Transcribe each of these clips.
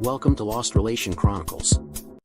Welcome to Lost Relation Chronicles.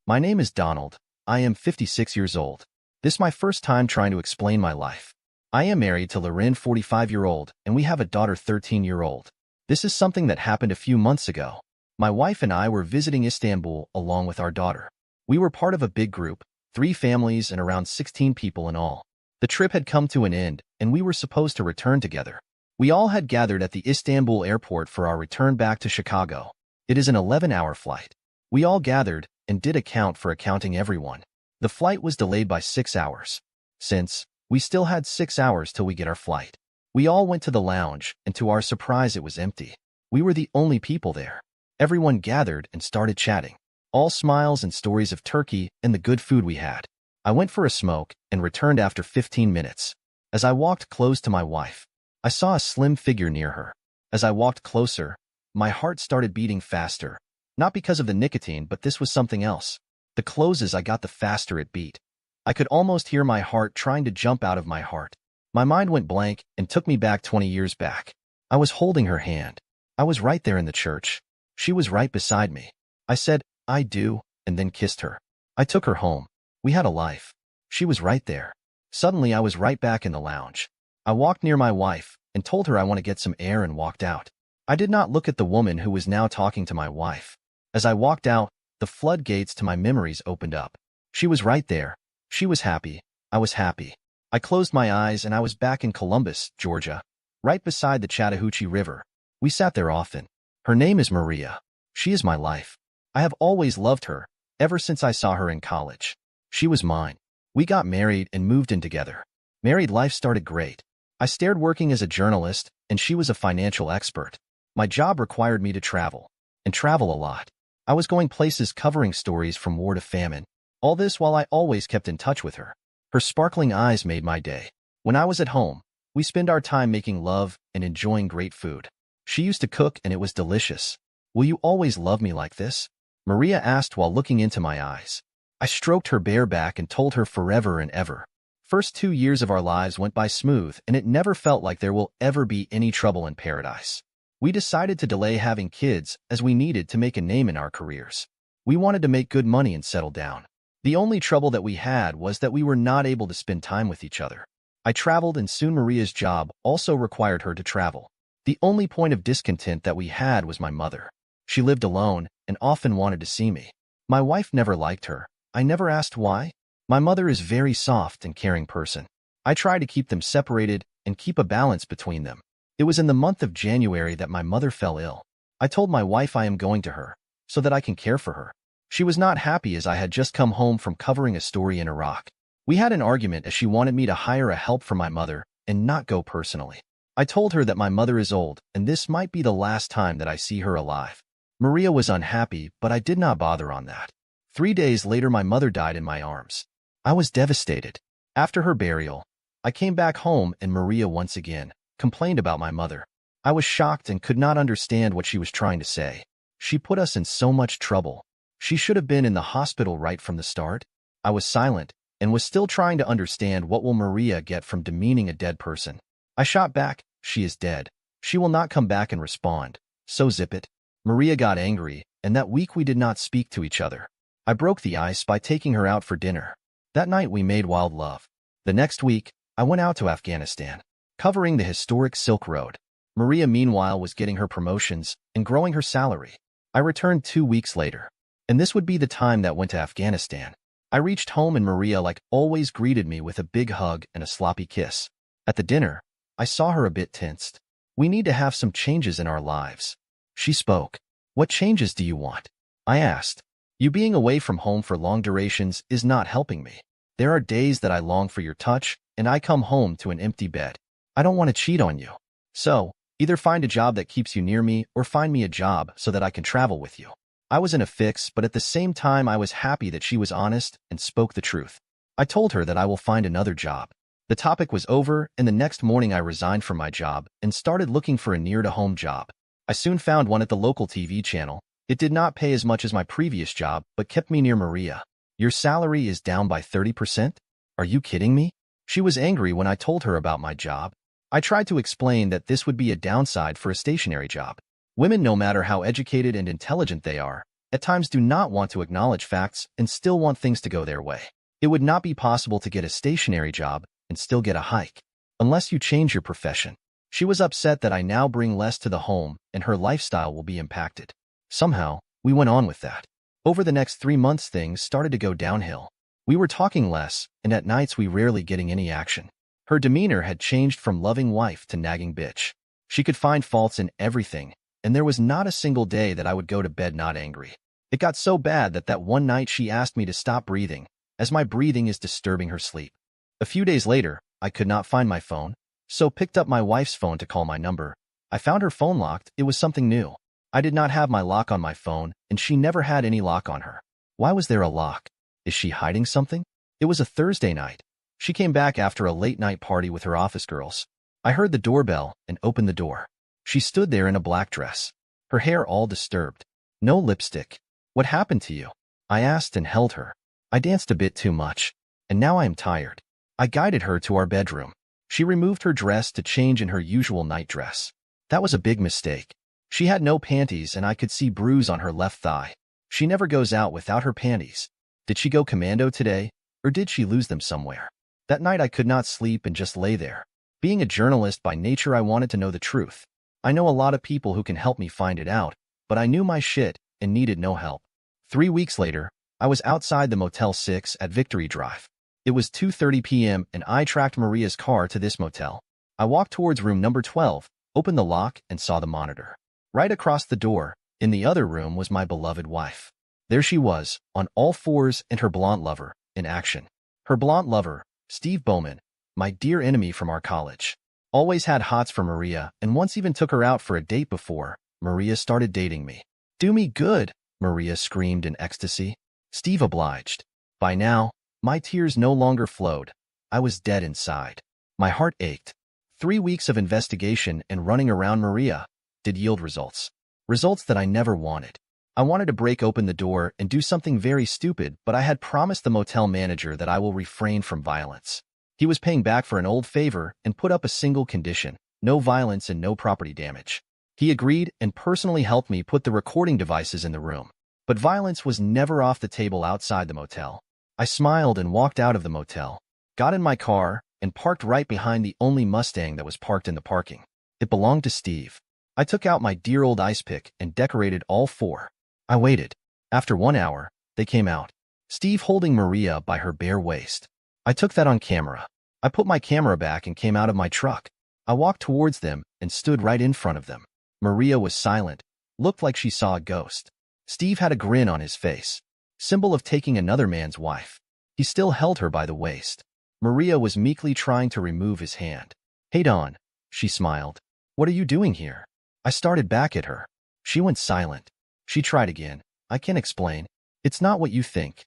My name is Donald. I am 56 years old. This is my first time trying to explain my life. I am married to Loren, 45-year-old, and we have a daughter, 13-year-old. This is something that happened a few months ago. My wife and I were visiting Istanbul along with our daughter. We were part of a big group, 3 families and around 16 people in all. The trip had come to an end, and we were supposed to return together. We all had gathered at the Istanbul airport for our return back to Chicago. It is an 11-hour flight. We all gathered and did a count for accounting everyone. The flight was delayed by 6 hours. Since we still had 6 hours till we get our flight, we all went to the lounge, and to our surprise it was empty. We were the only people there. Everyone gathered and started chatting. All smiles and stories of Turkey and the good food we had. I went for a smoke and returned after 15 minutes. As I walked close to my wife, I saw a slim figure near her. As I walked closer, my heart started beating faster. Not because of the nicotine, but this was something else. The closer I got, the faster it beat. I could almost hear my heart trying to jump out of my heart. My mind went blank and took me back 20 years back. I was holding her hand. I was right there in the church. She was right beside me. I said, "I do," and then kissed her. I took her home. We had a life. She was right there. Suddenly, I was right back in the lounge. I walked near my wife and told her I want to get some air and walked out. I did not look at the woman who was now talking to my wife. As I walked out, the floodgates to my memories opened up. She was right there. She was happy. I was happy. I closed my eyes and I was back in Columbus, Georgia, right beside the Chattahoochee River. We sat there often. Her name is Maria. She is my life. I have always loved her, ever since I saw her in college. She was mine. We got married and moved in together. Married life started great. I started working as a journalist, and she was a financial expert. My job required me to travel, and travel a lot. I was going places covering stories from war to famine. All this while I always kept in touch with her. Her sparkling eyes made my day. When I was at home, we spent our time making love and enjoying great food. She used to cook, and it was delicious. "Will you always love me like this?" Maria asked while looking into my eyes. I stroked her bare back and told her forever and ever. First 2 years of our lives went by smooth, and it never felt like there will ever be any trouble in paradise. We decided to delay having kids as we needed to make a name in our careers. We wanted to make good money and settle down. The only trouble that we had was that we were not able to spend time with each other. I traveled, and soon Maria's job also required her to travel. The only point of discontent that we had was my mother. She lived alone and often wanted to see me. My wife never liked her. I never asked why. My mother is a very soft and caring person. I try to keep them separated and keep a balance between them. It was in the month of January that my mother fell ill. I told my wife I am going to her, so that I can care for her. She was not happy as I had just come home from covering a story in Iraq. We had an argument as she wanted me to hire a help for my mother and not go personally. I told her that my mother is old and this might be the last time that I see her alive. Maria was unhappy, but I did not bother on that. 3 days later, my mother died in my arms. I was devastated. After her burial, I came back home and Maria once again complained about my mother. I was shocked and could not understand what she was trying to say. She put us in so much trouble. She should have been in the hospital right from the start. I was silent and was still trying to understand what will Maria get from demeaning a dead person. I shot back, "She is dead. She will not come back and respond. So zip it." Maria got angry, and that week we did not speak to each other. I broke the ice by taking her out for dinner. That night we made wild love. The next week, I went out to Afghanistan, covering the historic Silk Road. Maria, meanwhile, was getting her promotions and growing her salary. I returned 2 weeks later, and this would be the time that went to Afghanistan. I reached home and Maria, like always, greeted me with a big hug and a sloppy kiss. At the dinner, I saw her a bit tensed. "We need to have some changes in our lives." She spoke. "What changes do you want?" I asked. "You being away from home for long durations is not helping me. There are days that I long for your touch, and I come home to an empty bed. I don't want to cheat on you. So, either find a job that keeps you near me or find me a job so that I can travel with you." I was in a fix, but at the same time I was happy that she was honest and spoke the truth. I told her that I will find another job. The topic was over, and the next morning I resigned from my job and started looking for a near-to-home job. I soon found one at the local TV channel. It did not pay as much as my previous job, but kept me near Maria. "Your salary is down by 30%? Are you kidding me?" She was angry when I told her about my job. I tried to explain that this would be a downside for a stationary job. Women, no matter how educated and intelligent they are, at times do not want to acknowledge facts and still want things to go their way. It would not be possible to get a stationary job and still get a hike, unless you change your profession. She was upset that I now bring less to the home and her lifestyle will be impacted. Somehow, we went on with that. Over the next 3 months, things started to go downhill. We were talking less, and at nights we rarely getting any action. Her demeanor had changed from loving wife to nagging bitch. She could find faults in everything, and there was not a single day that I would go to bed not angry. It got so bad that one night she asked me to stop breathing, as my breathing is disturbing her sleep. A few days later, I could not find my phone, so picked up my wife's phone to call my number. I found her phone locked. It was something new. I did not have my lock on my phone, and she never had any lock on her. Why was there a lock? Is she hiding something? It was a Thursday night. She came back after a late-night party with her office girls. I heard the doorbell and opened the door. She stood there in a black dress, her hair all disturbed. No lipstick. What happened to you? I asked and held her. I danced a bit too much, and now I am tired. I guided her to our bedroom. She removed her dress to change in her usual night dress. That was a big mistake. She had no panties and I could see bruise on her left thigh. She never goes out without her panties. Did she go commando today, or did she lose them somewhere? That night I could not sleep and just lay there. Being a journalist by nature, I wanted to know the truth. I know a lot of people who can help me find it out, but I knew my shit and needed no help. 3 weeks later, I was outside the Motel 6 at Victory Drive. It was 2:30 p.m. and I tracked Maria's car to this motel. I walked towards room number 12, opened the lock, and saw the monitor. Right across the door, in the other room, was my beloved wife. There she was, on all fours, and her blonde lover, in action. Her blonde lover, Steve Bowman, my dear enemy from our college. Always had hots for Maria, and once even took her out for a date before Maria started dating me. Do me good, Maria screamed in ecstasy. Steve obliged. By now, my tears no longer flowed. I was dead inside. My heart ached. 3 weeks of investigation and running around Maria did yield results. Results that I never wanted. I wanted to break open the door and do something very stupid, but I had promised the motel manager that I will refrain from violence. He was paying back for an old favor and put up a single condition: no violence and no property damage. He agreed and personally helped me put the recording devices in the room. But violence was never off the table outside the motel. I smiled and walked out of the motel, got in my car, and parked right behind the only Mustang that was parked in the parking. It belonged to Steve. I took out my dear old ice pick and decorated all four. I waited. After 1 hour, they came out, Steve holding Maria by her bare waist. I took that on camera. I put my camera back and came out of my truck. I walked towards them and stood right in front of them. Maria was silent, looked like she saw a ghost. Steve had a grin on his face, symbol of taking another man's wife. He still held her by the waist. Maria was meekly trying to remove his hand. "Hey Dawn," she smiled. "What are you doing here?" I started back at her. She went silent. She tried again. "I can explain. It's not what you think."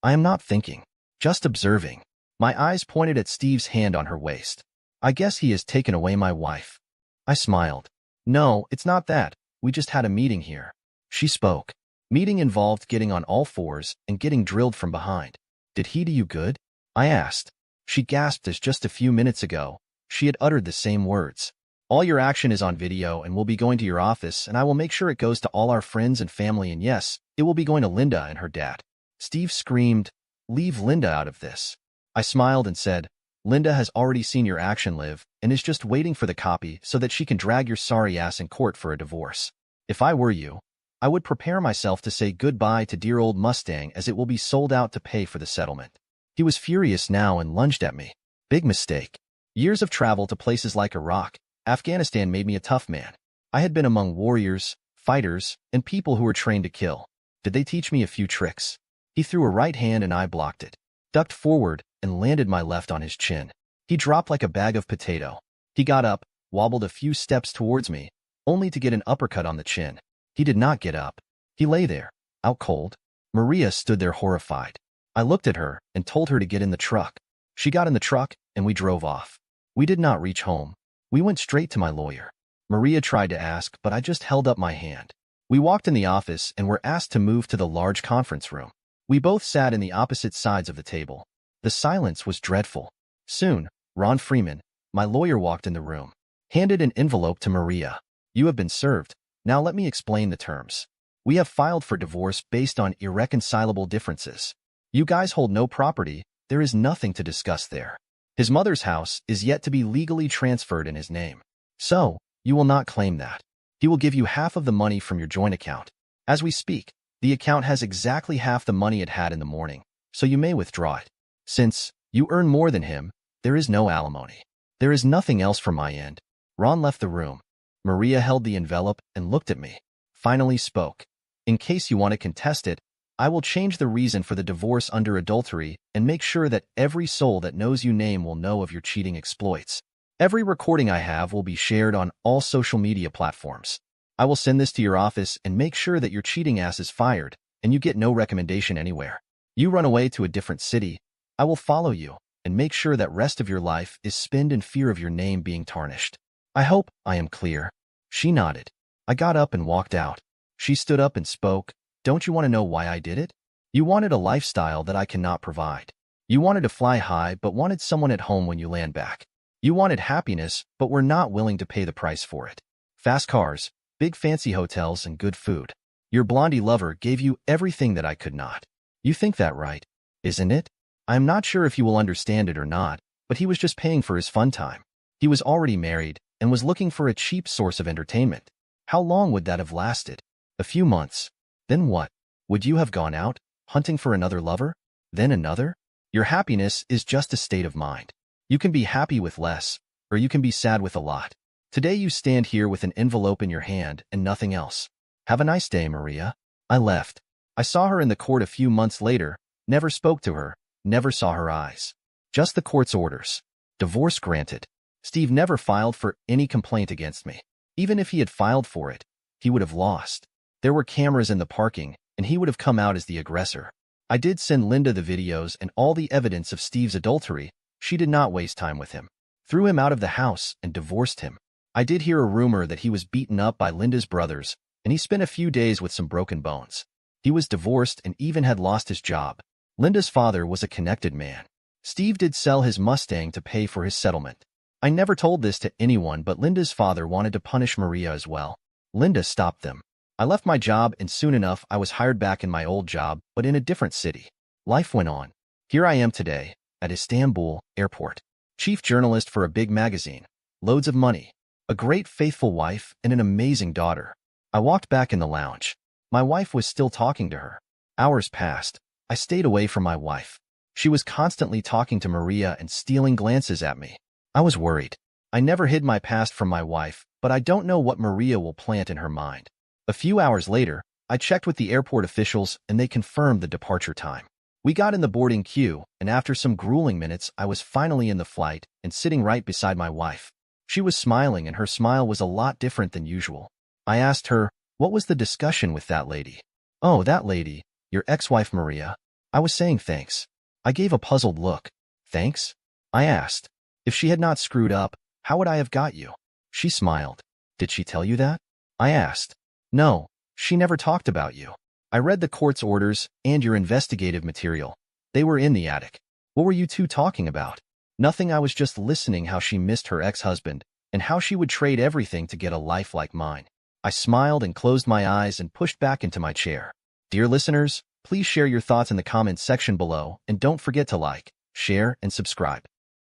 I am not thinking, just observing. My eyes pointed at Steve's hand on her waist. "I guess he has taken away my wife." I smiled. "No, it's not that. We just had a meeting here." She spoke. Meeting involved getting on all fours and getting drilled from behind. "Did he do you good?" I asked. She gasped as just a few minutes ago she had uttered the same words. "All your action is on video and we'll be going to your office and I will make sure it goes to all our friends and family, and yes, it will be going to Linda and her dad." Steve screamed, "Leave Linda out of this." I smiled and said, "Linda has already seen your action, Liv, and is just waiting for the copy so that she can drag your sorry ass in court for a divorce. If I were you, I would prepare myself to say goodbye to dear old Mustang, as it will be sold out to pay for the settlement." He was furious now and lunged at me. Big mistake. Years of travel to places like Iraq, Afghanistan made me a tough man. I had been among warriors, fighters, and people who were trained to kill. Did they teach me a few tricks? He threw a right hand and I blocked it, ducked forward, and landed my left on his chin. He dropped like a bag of potato. He got up, wobbled a few steps towards me, only to get an uppercut on the chin. He did not get up. He lay there, out cold. Maria stood there horrified. I looked at her and told her to get in the truck. She got in the truck and we drove off. We did not reach home. We went straight to my lawyer. Maria tried to ask, but I just held up my hand. We walked in the office and were asked to move to the large conference room. We both sat in the opposite sides of the table. The silence was dreadful. Soon, Ron Freeman, my lawyer, walked in the room, handed an envelope to Maria. "You have been served. Now let me explain the terms. We have filed for divorce based on irreconcilable differences. You guys hold no property. There is nothing to discuss there. His mother's house is yet to be legally transferred in his name. So, you will not claim that. He will give you half of the money from your joint account. As we speak, the account has exactly half the money it had in the morning, so you may withdraw it. Since you earn more than him, there is no alimony. There is nothing else from my end. Ron left the room. Maria held the envelope and looked at me. Finally spoke. In case you want to contest it, I will change the reason for the divorce under adultery and make sure that every soul that knows you name will know of your cheating exploits. Every recording I have will be shared on all social media platforms. I will send this to your office and make sure that your cheating ass is fired and you get no recommendation anywhere. You run away to a different city, I will follow you and make sure that rest of your life is spent in fear of your name being tarnished. I hope I am clear. She nodded. I got up and walked out. She stood up and spoke. Don't you want to know why I did it? You wanted a lifestyle that I cannot provide. You wanted to fly high but wanted someone at home when you land back. You wanted happiness but were not willing to pay the price for it. Fast cars, big fancy hotels, and good food. Your blondie lover gave you everything that I could not. You think that right, isn't it? I am not sure if you will understand it or not, but he was just paying for his fun time. He was already married and was looking for a cheap source of entertainment. How long would that have lasted? A few months. Then what? Would you have gone out, hunting for another lover? Then another? Your happiness is just a state of mind. You can be happy with less, or you can be sad with a lot. Today you stand here with an envelope in your hand and nothing else. Have a nice day, Maria. I left. I saw her in the court a few months later, never spoke to her, never saw her eyes. Just the court's orders. Divorce granted. Steve never filed for any complaint against me. Even if he had filed for it, he would have lost. There were cameras in the parking, and he would have come out as the aggressor. I did send Linda the videos and all the evidence of Steve's adultery. She did not waste time with him. Threw him out of the house and divorced him. I did hear a rumor that he was beaten up by Linda's brothers, and he spent a few days with some broken bones. He was divorced and even had lost his job. Linda's father was a connected man. Steve did sell his Mustang to pay for his settlement. I never told this to anyone, but Linda's father wanted to punish Maria as well. Linda stopped them. I left my job and soon enough I was hired back in my old job, but in a different city. Life went on. Here I am today, at Istanbul airport. Chief journalist for a big magazine. Loads of money. A great faithful wife and an amazing daughter. I walked back in the lounge. My wife was still talking to her. Hours passed. I stayed away from my wife. She was constantly talking to Maria and stealing glances at me. I was worried. I never hid my past from my wife, but I don't know what Maria will plant in her mind. A few hours later, I checked with the airport officials and they confirmed the departure time. We got in the boarding queue, and after some grueling minutes, I was finally in the flight and sitting right beside my wife. She was smiling and her smile was a lot different than usual. I asked her, what was the discussion with that lady? Oh, that lady, your ex-wife Maria. I was saying thanks. I gave a puzzled look. Thanks? I asked. If she had not screwed up, how would I have got you? She smiled. Did she tell you that? I asked. No, she never talked about you. I read the court's orders and your investigative material. They were in the attic. What were you two talking about? Nothing. I was just listening how she missed her ex-husband and how she would trade everything to get a life like mine. I smiled and closed my eyes and pushed back into my chair. Dear listeners, please share your thoughts in the comments section below and don't forget to like, share, and subscribe.